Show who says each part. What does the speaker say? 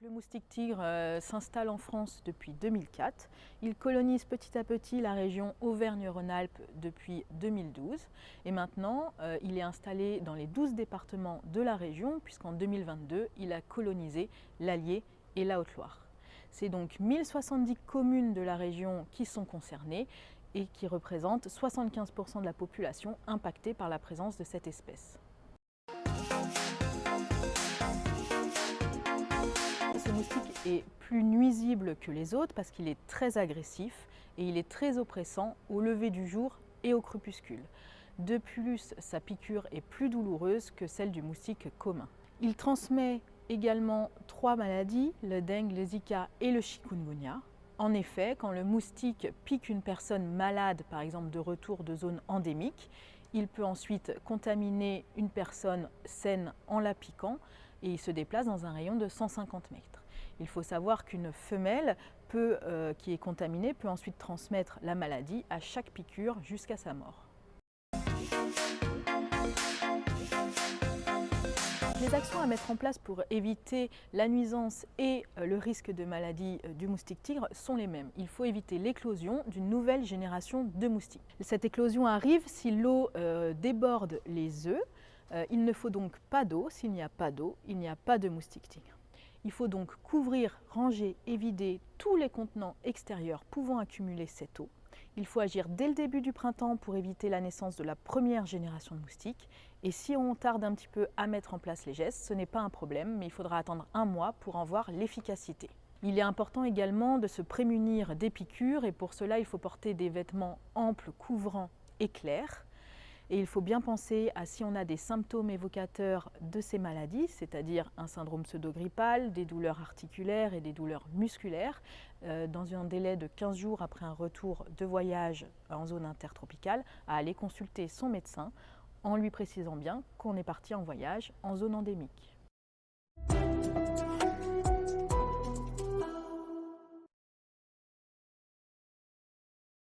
Speaker 1: Le moustique tigre s'installe en France depuis 2004. Il colonise petit à petit la région Auvergne-Rhône-Alpes depuis 2012. Et maintenant, il est installé dans les 12 départements de la région, puisqu'en 2022, il a colonisé l'Allier et la Haute-Loire. C'est donc 1070 communes de la région qui sont concernées et qui représentent 75% de la population impactée par la présence de cette espèce. Ce moustique est plus nuisible que les autres parce qu'il est très agressif et il est très oppressant au lever du jour et au crépuscule. De plus, sa piqûre est plus douloureuse que celle du moustique commun. Il transmet également 3 maladies, le dengue, le zika et le chikungunya. En effet, quand le moustique pique une personne malade, par exemple de retour de zone endémique, il peut ensuite contaminer une personne saine en la piquant et il se déplace dans un rayon de 150 mètres. Il faut savoir qu'une femelle qui est contaminée peut ensuite transmettre la maladie à chaque piqûre jusqu'à sa mort. Les actions à mettre en place pour éviter la nuisance et le risque de maladie du moustique tigre sont les mêmes. Il faut éviter l'éclosion d'une nouvelle génération de moustiques. Cette éclosion arrive si l'eau déborde les œufs. Il ne faut donc pas d'eau. S'il n'y a pas d'eau, il n'y a pas de moustique tigre. Il faut donc couvrir, ranger et vider tous les contenants extérieurs pouvant accumuler cette eau. Il faut agir dès le début du printemps pour éviter la naissance de la première génération de moustiques. Et si on tarde un petit peu à mettre en place les gestes, ce n'est pas un problème, mais il faudra attendre 1 mois pour en voir l'efficacité. Il est important également de se prémunir des piqûres et pour cela, il faut porter des vêtements amples, couvrants et clairs. Et il faut bien penser à si on a des symptômes évocateurs de ces maladies, c'est-à-dire un syndrome pseudo-grippal, des douleurs articulaires et des douleurs musculaires, dans un délai de 15 jours après un retour de voyage en zone intertropicale, à aller consulter son médecin en lui précisant bien qu'on est parti en voyage en zone endémique.